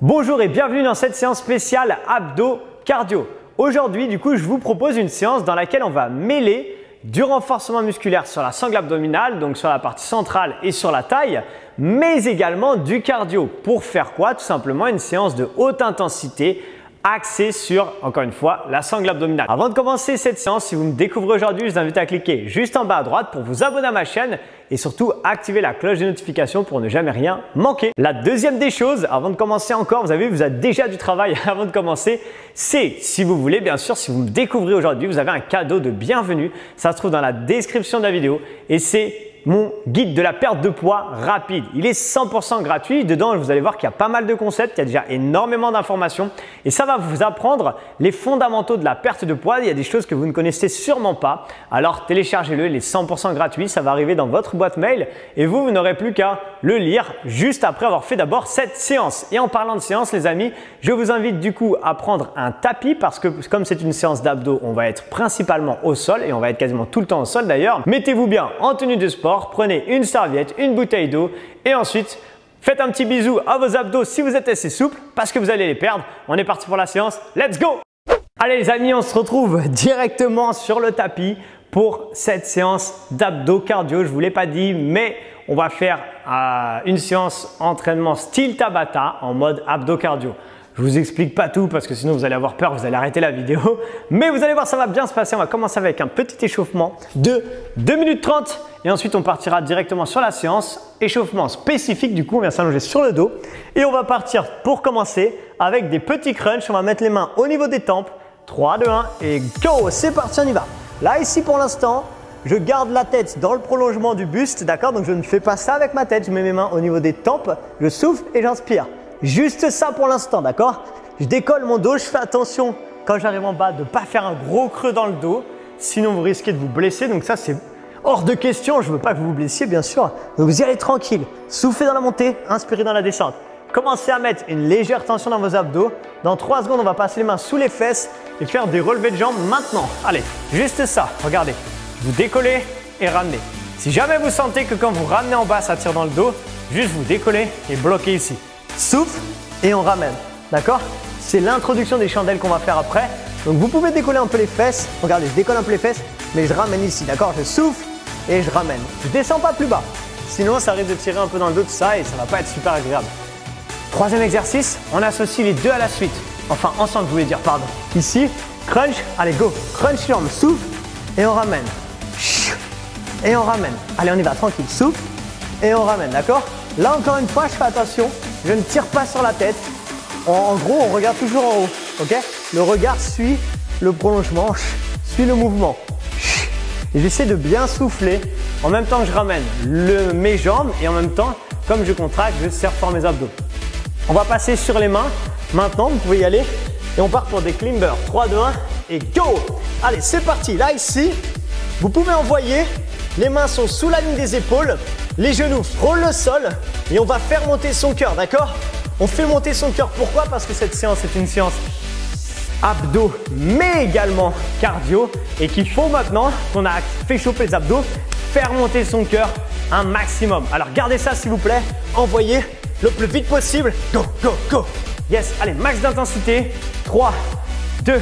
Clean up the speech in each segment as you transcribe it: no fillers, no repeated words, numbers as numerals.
Bonjour et bienvenue dans cette séance spéciale abdos cardio. Aujourd'hui, je vous propose une séance dans laquelle on va mêler du renforcement musculaire sur la sangle abdominale, donc sur la partie centrale et sur la taille, mais également du cardio. Pour faire quoi? Tout simplement une séance de haute intensité axée sur, encore une fois, la sangle abdominale. Avant de commencer cette séance, si vous me découvrez aujourd'hui, je vous invite à cliquer juste en bas à droite pour vous abonner à ma chaîne et surtout activer la cloche de notification pour ne jamais rien manquer. La deuxième des choses, avant de commencer encore, vous avez déjà du travail avant de commencer, c'est, si vous voulez, bien sûr, si vous me découvrez aujourd'hui, vous avez un cadeau de bienvenue. Ça se trouve dans la description de la vidéo et c'est mon guide de la perte de poids rapide. Il est 100% gratuit. Dedans, vous allez voir qu'il y a pas mal de concepts, il y a déjà énormément d'informations et ça va vous apprendre les fondamentaux de la perte de poids. Il y a des choses que vous ne connaissez sûrement pas. Alors téléchargez-le, il est 100% gratuit. Ça va arriver dans votre boîte mail et vous n'aurez plus qu'à le lire juste après avoir fait d'abord cette séance. Et en parlant de séance, les amis, je vous invite du coup à prendre un tapis parce que comme c'est une séance d'abdos, on va être principalement au sol et on va être quasiment tout le temps au sol d'ailleurs. Mettez-vous bien en tenue de sport. Prenez une serviette, une bouteille d'eau et ensuite faites un petit bisou à vos abdos si vous êtes assez souple parce que vous allez les perdre. On est parti pour la séance. Let's go! Allez les amis, on se retrouve directement sur le tapis pour cette séance d'abdos cardio. Je ne vous l'ai pas dit, mais on va faire une séance entraînement style Tabata en mode abdos cardio. Je ne vous explique pas tout parce que sinon vous allez avoir peur, vous allez arrêter la vidéo. Mais vous allez voir, ça va bien se passer. On va commencer avec un petit échauffement de 2 minutes 30 et ensuite on partira directement sur la séance. Échauffement spécifique, du coup on vient s'allonger sur le dos et on va partir pour commencer avec des petits crunchs. On va mettre les mains au niveau des tempes. 3, 2, 1 et go! C'est parti, on y va. Là ici pour l'instant, je garde la tête dans le prolongement du buste, d'accord? Donc je ne fais pas ça avec ma tête, je mets mes mains au niveau des tempes, je souffle et j'inspire. Juste ça pour l'instant, d'accord? Je décolle mon dos, je fais attention quand j'arrive en bas de ne pas faire un gros creux dans le dos, sinon vous risquez de vous blesser. Donc ça c'est hors de question, je ne veux pas que vous vous blessiez bien sûr. Donc vous y allez tranquille, soufflez dans la montée, inspirez dans la descente. Commencez à mettre une légère tension dans vos abdos. Dans 3 secondes, on va passer les mains sous les fesses et faire des relevés de jambes maintenant. Allez, juste ça, regardez. Vous décollez et ramenez. Si jamais vous sentez que quand vous ramenez en bas, ça tire dans le dos, juste vous décollez et bloquez ici. Souffle et on ramène, d'accord? C'est l'introduction des chandelles qu'on va faire après. Donc vous pouvez décoller un peu les fesses. Regardez, je décolle un peu les fesses, mais je ramène ici, d'accord? Je souffle et je ramène. Je descends pas plus bas, sinon ça risque de tirer un peu dans le dos de ça et ça va pas être super agréable. Troisième exercice, on associe les deux à la suite. Enfin, ensemble, je voulais dire, pardon. Ici, crunch, allez go, crunch jambe, souffle et on ramène. Et on ramène. Allez, on y va, tranquille, souffle et on ramène, d'accord? Là, encore une fois, je fais attention, je ne tire pas sur la tête. En gros, on regarde toujours en haut, ok? Le regard suit le prolongement, suit le mouvement. Et j'essaie de bien souffler en même temps que je ramène mes jambes et en même temps, comme je contracte, je serre fort mes abdos. On va passer sur les mains. Maintenant, vous pouvez y aller et on part pour des climbers. 3, 2, 1 et go! Allez, c'est parti. Là, ici, vous pouvez envoyer. Les mains sont sous la ligne des épaules. Les genoux frôlent le sol et on va faire monter son cœur, d'accord? On fait monter son cœur. Pourquoi? Parce que cette séance est une séance abdos, mais également cardio et qu'il faut maintenant qu'on a fait chauffer les abdos, faire monter son cœur un maximum. Alors, gardez ça s'il vous plaît. Envoyez le plus vite possible. Go, go, go. Yes, allez, max d'intensité. 3, 2,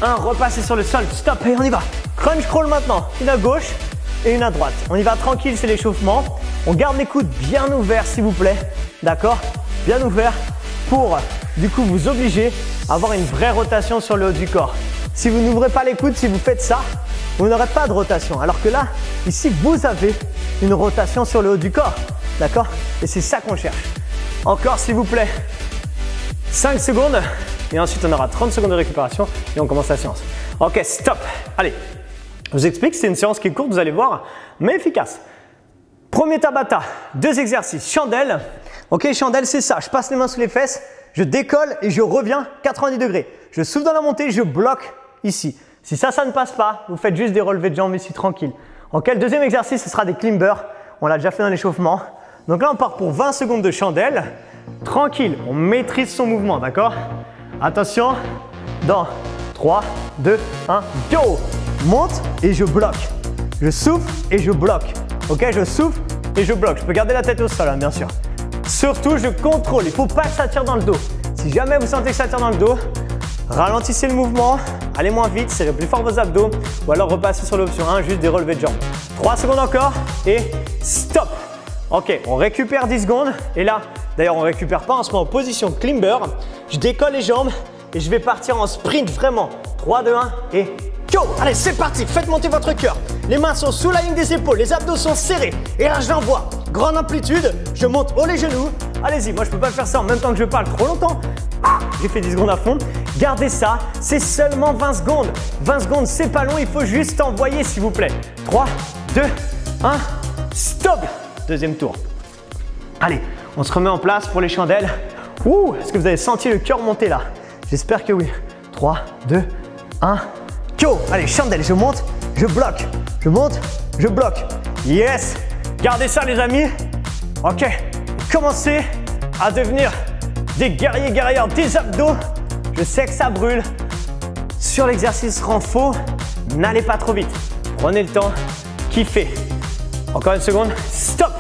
1. Repassez sur le sol. Stop et on y va. Crunch crawl maintenant. Une à gauche et une à droite. On y va tranquille, c'est l'échauffement. On garde les coudes bien ouverts s'il vous plaît. D'accord? Bien ouverts pour du coup vous obliger à avoir une vraie rotation sur le haut du corps. Si vous n'ouvrez pas les coudes, si vous faites ça, vous n'aurez pas de rotation. Alors que là, ici, vous avez une rotation sur le haut du corps. D'accord? Et c'est ça qu'on cherche. Encore s'il vous plaît. 5 secondes et ensuite on aura 30 secondes de récupération et on commence la séance. Ok, stop. Allez, je vous explique, c'est une séance qui est courte, vous allez voir, mais efficace. Premier Tabata, 2 exercices. Chandelle. Ok, chandelle, c'est ça. Je passe les mains sous les fesses, je décolle et je reviens 90 degrés. Je souffle dans la montée, je bloque ici. Si ça ne passe pas, vous faites juste des relevés de jambes ici, tranquille. Ok, le deuxième exercice, ce sera des climbers. On l'a déjà fait dans l'échauffement. Donc là, on part pour 20 secondes de chandelle. Tranquille, on maîtrise son mouvement, d'accord? Attention, dans 3, 2, 1, go! Monte et je bloque. Je souffle et je bloque. Ok, je souffle et je bloque. Je peux garder la tête au sol, hein, bien sûr. Surtout, je contrôle. Il ne faut pas que ça tire dans le dos. Si jamais vous sentez que ça tire dans le dos, ralentissez le mouvement, allez moins vite, serrez plus fort vos abdos ou alors repassez sur l'option 1, juste des relevés de jambes. 3 secondes encore et stop. Ok, on récupère 10 secondes et là, d'ailleurs on ne récupère pas, on se met en position climber. Je décolle les jambes et je vais partir en sprint vraiment. 3, 2, 1 et go! Allez, c'est parti, faites monter votre cœur. Les mains sont sous la ligne des épaules, les abdos sont serrés. Et là, je l'envoie. Grande amplitude, je monte haut les genoux. Allez-y, moi je ne peux pas faire ça en même temps que je parle trop longtemps. J'ai fait 10 secondes à fond. Gardez ça, c'est seulement 20 secondes. 20 secondes, c'est pas long, il faut juste envoyer s'il vous plaît. 3, 2, 1, stop! Deuxième tour. Allez, on se remet en place pour les chandelles. Ouh, est-ce que vous avez senti le cœur monter là? J'espère que oui. 3, 2, 1, go! Allez, chandelle, je monte, je bloque. Je monte, je bloque. Yes! Gardez ça les amis. Ok, commencez à devenir des guerriers guerrières des abdos. Je sais que ça brûle. Sur l'exercice renfort, n'allez pas trop vite. Prenez le temps, kiffez. Encore une seconde, stop!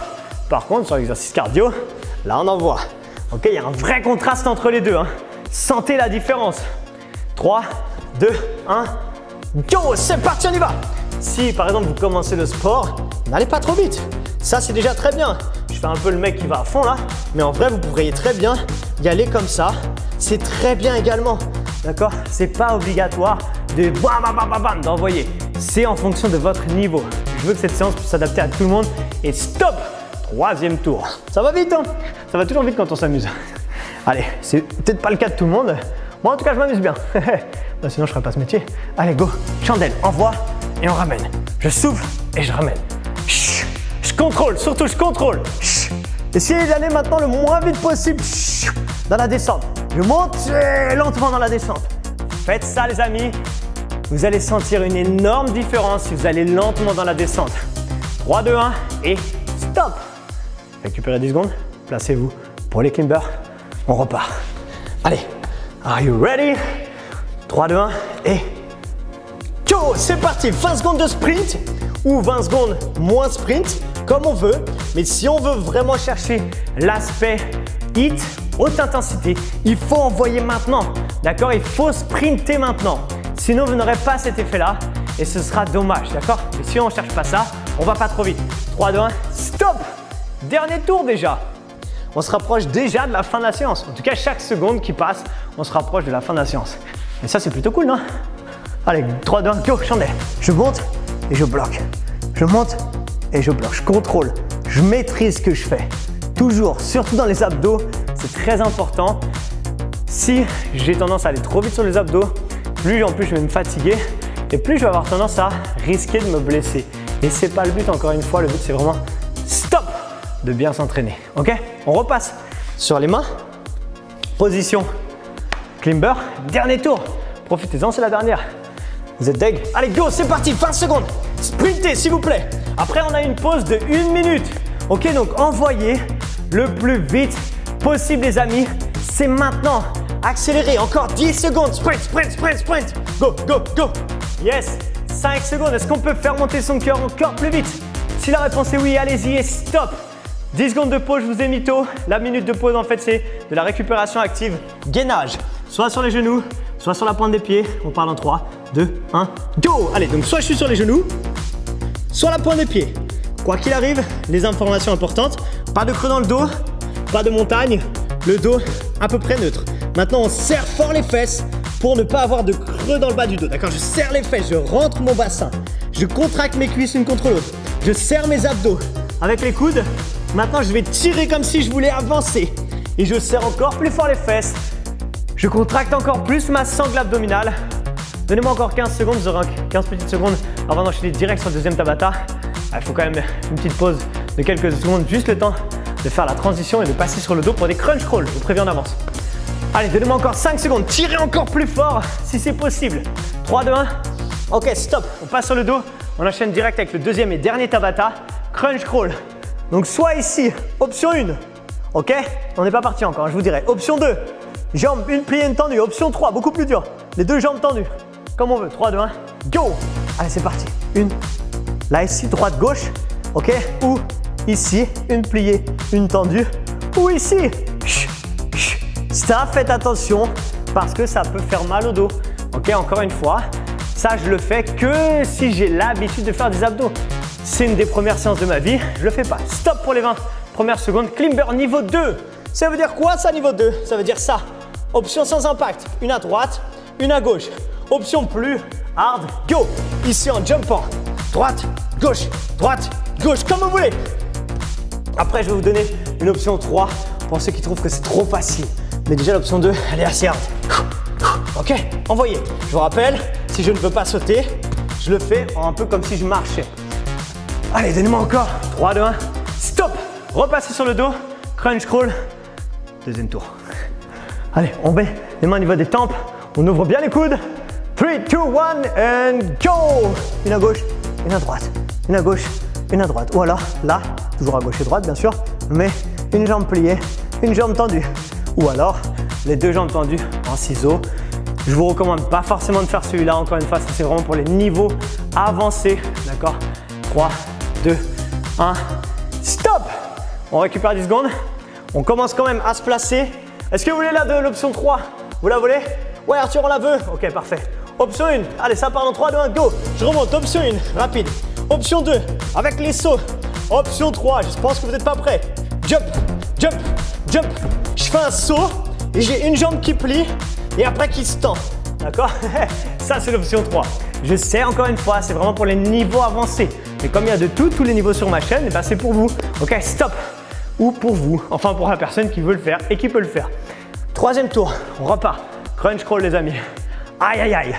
Par contre, sur l'exercice cardio, là on envoie. Ok, il y a un vrai contraste entre les deux. Hein. Sentez la différence. 3, 2, 1, go! C'est parti, on y va! Si par exemple vous commencez le sport, n'allez pas trop vite. Ça c'est déjà très bien. Je fais un peu le mec qui va à fond là, mais en vrai vous pourriez très bien y aller comme ça. C'est très bien également. D'accord? C'est pas obligatoire de bam bam bam bam bam d'envoyer. C'est en fonction de votre niveau. Je veux que cette séance puisse s'adapter à tout le monde. Et stop! Troisième tour. Ça va vite hein? Ça va toujours vite quand on s'amuse. Allez, c'est peut-être pas le cas de tout le monde. Moi en tout cas je m'amuse bien. Sinon je ferais pas ce métier. Allez go, chandelle, envoie et on ramène. Je souffle et je ramène. Chut. Je contrôle, surtout je contrôle. Chut. Essayez d'aller maintenant le moins vite possible chut, dans la descente. Je monte lentement dans la descente. Faites ça les amis. Vous allez sentir une énorme différence si vous allez lentement dans la descente. 3, 2, 1 et stop. Récupérez 10 secondes. Placez-vous pour les climbers. On repart. Allez, are you ready? 3, 2, 1 et go! C'est parti, 20 secondes de sprint ou 20 secondes moins sprint, comme on veut. Mais si on veut vraiment chercher l'aspect HIIT, haute intensité, il faut envoyer maintenant. D'accord? Il faut sprinter maintenant. Sinon, vous n'aurez pas cet effet-là et ce sera dommage. D'accord? Mais si on ne cherche pas ça, on ne va pas trop vite. 3, 2, 1, stop! Dernier tour déjà. On se rapproche déjà de la fin de la séance. En tout cas, chaque seconde qui passe, on se rapproche de la fin de la séance. Et ça, c'est plutôt cool, non? Allez, 3, 2, 1, go, chandelle. Je monte et je bloque. Je monte et je bloque. Je contrôle. Je maîtrise ce que je fais. Toujours, surtout dans les abdos, c'est très important. Si j'ai tendance à aller trop vite sur les abdos, plus en plus je vais me fatiguer et plus je vais avoir tendance à risquer de me blesser. Et c'est pas le but, encore une fois, le but c'est vraiment stop de bien s'entraîner. Ok? On repasse sur les mains. Position climber. Dernier tour. Profitez-en, c'est la dernière. Vous êtes deg? Allez, go, c'est parti, 20 secondes. Sprintez, s'il vous plaît. Après, on a une pause de 1 minute. Ok, donc envoyez le plus vite possible, les amis. C'est maintenant. Accélérez, encore 10 secondes. Sprint, sprint, sprint, sprint. Go, go, go. Yes, 5 secondes. Est-ce qu'on peut faire monter son cœur encore plus vite? Si la réponse est oui, allez-y et stop. 10 secondes de pause, je vous ai mis tôt. La minute de pause, en fait, c'est de la récupération active. Gainage, soit sur les genoux, soit sur la pointe des pieds. On parle en 3, 2, 1, go! Allez, donc soit je suis sur les genoux, soit la pointe des pieds. Quoi qu'il arrive, les informations importantes, pas de creux dans le dos, pas de montagne, le dos à peu près neutre. Maintenant, on serre fort les fesses pour ne pas avoir de creux dans le bas du dos. D'accord? Je serre les fesses, je rentre mon bassin, je contracte mes cuisses l'une contre l'autre, je serre mes abdos avec les coudes. Maintenant, je vais tirer comme si je voulais avancer et je serre encore plus fort les fesses. Je contracte encore plus ma sangle abdominale. Donnez-moi encore 15 secondes, vous aurez 15 petites secondes avant d'enchaîner direct sur le deuxième Tabata. Il faut quand même une petite pause de quelques secondes, juste le temps de faire la transition et de passer sur le dos pour des crunch crawls, je vous préviens en avance. Allez, donnez-moi encore 5 secondes, tirez encore plus fort si c'est possible. 3, 2, 1, ok, stop, on passe sur le dos, on enchaîne direct avec le deuxième et dernier Tabata, crunch crawl. Donc soit ici, option 1, ok, on n'est pas parti encore, je vous dirai. Option 2, jambes une pliée, une tendue. Option 3, beaucoup plus dur, les deux jambes tendues, comme on veut. 3, 2, 1, go. Allez, c'est parti, une, là ici, droite, gauche, ok, ou ici, une pliée, une tendue, ou ici, Ça, faites attention parce que ça peut faire mal au dos. Ok, encore une fois, ça je le fais que si j'ai l'habitude de faire des abdos. C'est une des premières séances de ma vie, je le fais pas. Stop pour les 20 premières secondes. Climber niveau 2. Ça veut dire quoi ça niveau 2? Ça veut dire ça. Option sans impact, une à droite, une à gauche. Option plus hard, go. Ici en jumpant, droite, gauche, comme vous voulez. Après, je vais vous donner une option 3 pour ceux qui trouvent que c'est trop facile. Mais déjà, l'option 2, elle est assez hard. Ok, envoyez. Je vous rappelle, si je ne veux pas sauter, je le fais un peu comme si je marchais. Allez, donnez-moi encore. 3, 2, 1. Stop. Repassez sur le dos. Crunch crawl. Deuxième tour. Allez, on met les mains au niveau des tempes. On ouvre bien les coudes. 3, 2, 1 and go. Une à gauche, une à droite. Une à gauche, une à droite. Ou alors, là, toujours à gauche et droite, bien sûr, mais une jambe pliée, une jambe tendue. Ou alors, les deux jambes tendues en ciseaux. Je vous recommande pas forcément de faire celui-là. Encore une fois, ça c'est vraiment pour les niveaux avancés. D'accord? 3, 2, 1, stop! On récupère 10 secondes. On commence quand même à se placer. Est-ce que vous voulez l'option 3? Vous la voulez? Ouais, Arthur, on la veut. Ok, parfait. Option 1. Allez, ça part dans 3, 2, 1, go. Je remonte. Option 1, rapide. Option 2, avec les sauts. Option 3, je pense que vous n'êtes pas prêts. Jump, jump, jump. Je fais un saut et j'ai une jambe qui plie et après qui se tend. D'accord? Ça, c'est l'option 3. Je sais, encore une fois, c'est vraiment pour les niveaux avancés. Mais comme il y a de tout, tous les niveaux sur ma chaîne, et ben c'est pour vous. Ok, stop. Ou pour vous. Enfin, pour la personne qui veut le faire et qui peut le faire. Troisième tour, on repart. Crunch crawl, les amis. Aïe, aïe, aïe.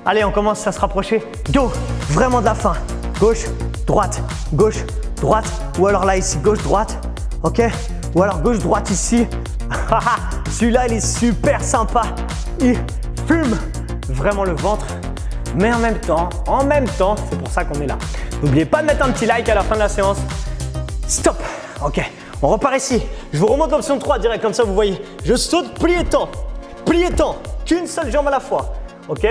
Allez, on commence à se rapprocher. Go, vraiment de la fin. Gauche, droite, gauche, droite. Ou alors là, ici, gauche, droite. Ok? Ou alors gauche, droite ici. Celui-là, il est super sympa. Il fume vraiment le ventre. Mais en même temps, c'est pour ça qu'on est là. N'oubliez pas de mettre un petit like à la fin de la séance. Stop. Ok, on repart ici. Je vous remonte l'option 3 direct, comme ça vous voyez. Je saute, plié temps. Plié temps. Qu'une seule jambe à la fois. Ok?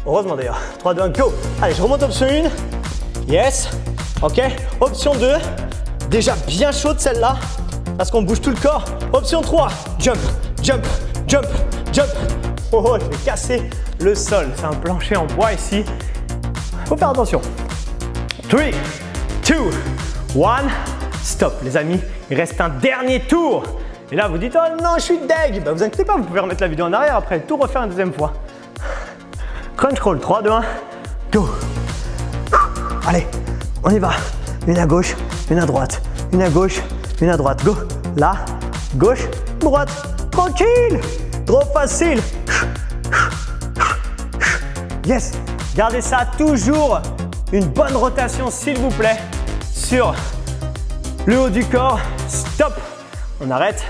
Heureusement d'ailleurs. 3, 2, 1, go. Allez, je remonte option 1. Yes. Ok. Option 2. Déjà bien chaude celle-là. Parce qu'on bouge tout le corps. Option 3. Jump, jump, jump, jump. Oh, je vais casser le sol. C'est un plancher en bois ici. Faut faire attention. 3, 2, 1. Stop, les amis. Il reste un dernier tour. Et là, vous dites, oh non, je suis deg. Bah, vous inquiétez pas, vous pouvez remettre la vidéo en arrière après, tout refaire une deuxième fois. Crunch crawl, 3, 2, 1, go. Allez, on y va. Une à gauche, une à droite. Une à gauche, une à droite. Go. Là, gauche, droite. Tranquille. Trop facile. Yes. Gardez ça toujours. Une bonne rotation, s'il vous plaît, sur le haut du corps. Stop. On arrête.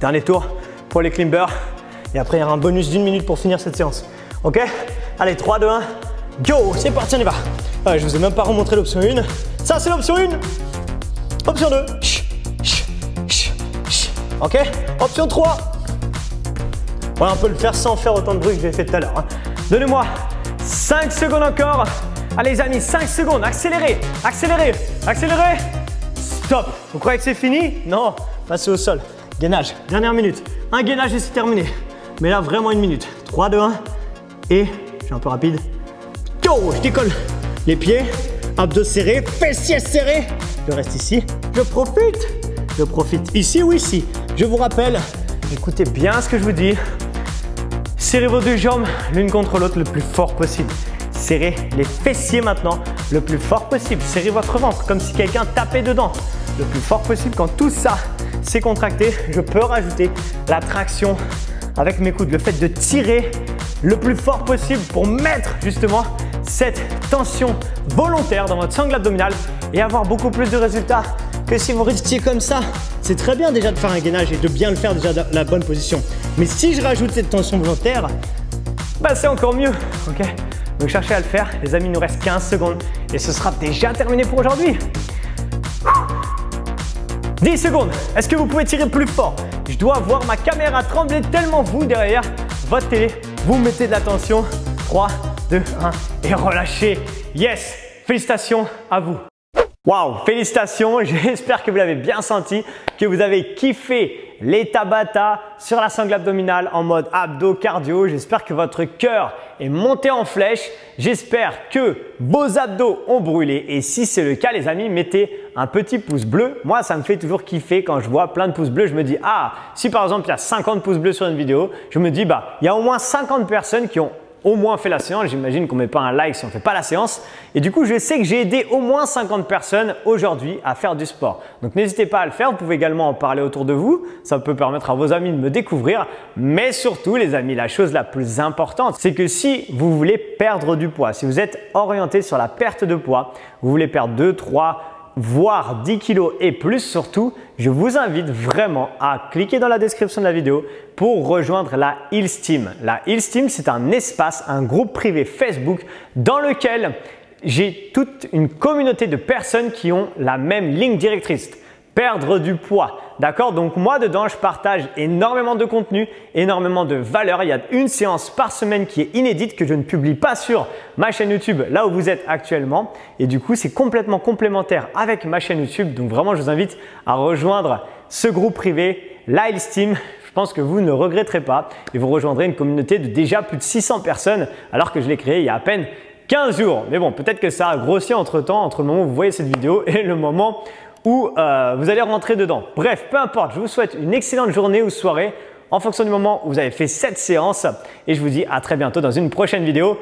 Dernier tour pour les climbers. Et après, il y aura un bonus d'1 minute pour finir cette séance. Ok? Allez, 3, 2, 1. Go. C'est parti, on y va. Ouais, je vous ai même pas remontré l'option 1. Ça, c'est l'option 1. Option 2. Ok? Option 3. Ouais, on peut le faire sans faire autant de bruit que j'ai fait tout à l'heure. Hein. Donnez-moi 5 secondes encore. Allez, les amis, 5 secondes. Accélérez, accélérez, accélérez. Stop. Vous croyez que c'est fini? Non. Passez au sol. Gainage. Dernière minute. Un gainage et c'est terminé. Mais là, vraiment 1 minute. 3, 2, 1. Et, je suis un peu rapide. Go. Je décolle les pieds. Abdos serrés. Fessiers serrés. Je reste ici. Je profite. Je profite ici ou ici. Je vous rappelle, écoutez bien ce que je vous dis. Serrez vos deux jambes l'une contre l'autre le plus fort possible. Serrez les fessiers maintenant le plus fort possible. Serrez votre ventre comme si quelqu'un tapait dedans. Le plus fort possible. Quand tout ça s'est contracté, je peux rajouter la traction avec mes coudes. Le fait de tirer le plus fort possible pour mettre justement cette tension volontaire dans votre sangle abdominale et avoir beaucoup plus de résultats que si vous restiez comme ça. C'est très bien déjà de faire un gainage et de bien le faire déjà dans la bonne position. Mais si je rajoute cette tension volontaire, bah c'est encore mieux. Ok? Donc cherchez à le faire. Les amis, il nous reste 15 secondes et ce sera déjà terminé pour aujourd'hui. 10 secondes. Est-ce que vous pouvez tirer plus fort? Je dois voir ma caméra trembler tellement vous derrière votre télé. Vous mettez de la tension. 3, 2, 1 et relâchez. Yes! Félicitations à vous. Waouh, félicitations, j'espère que vous l'avez bien senti, que vous avez kiffé les Tabata sur la sangle abdominale en mode abdos cardio. J'espère que votre cœur est monté en flèche. J'espère que vos abdos ont brûlé et si c'est le cas les amis, mettez un petit pouce bleu. Moi, ça me fait toujours kiffer quand je vois plein de pouces bleus. Je me dis, ah, si par exemple il y a 50 pouces bleus sur une vidéo, je me dis, bah, il y a au moins 50 personnes qui ont au moins fait la séance. J'imagine qu'on ne met pas un like si on ne fait pas la séance. Et du coup, je sais que j'ai aidé au moins 50 personnes aujourd'hui à faire du sport. Donc, n'hésitez pas à le faire. Vous pouvez également en parler autour de vous. Ça peut permettre à vos amis de me découvrir. Mais surtout, les amis, la chose la plus importante, c'est que si vous voulez perdre du poids, si vous êtes orienté sur la perte de poids, vous voulez perdre 2, 3, voire 10 kilos et plus surtout, je vous invite vraiment à cliquer dans la description de la vidéo pour rejoindre la Health Team. La Health Team, c'est un espace, un groupe privé Facebook dans lequel j'ai toute une communauté de personnes qui ont la même ligne directrice. Perdre du poids, d'accord? Donc moi dedans, je partage énormément de contenu, énormément de valeur. Il y a une séance par semaine qui est inédite que je ne publie pas sur ma chaîne YouTube, là où vous êtes actuellement. Et du coup, c'est complètement complémentaire avec ma chaîne YouTube. Donc vraiment, je vous invite à rejoindre ce groupe privé, la Health Team. Je pense que vous ne regretterez pas et vous rejoindrez une communauté de déjà plus de 600 personnes alors que je l'ai créée il y a à peine 15 jours. Mais bon, peut-être que ça a grossi entre-temps, entre le moment où vous voyez cette vidéo et le moment où vous allez rentrer dedans. Bref, peu importe, je vous souhaite une excellente journée ou soirée en fonction du moment où vous avez fait cette séance et je vous dis à très bientôt dans une prochaine vidéo.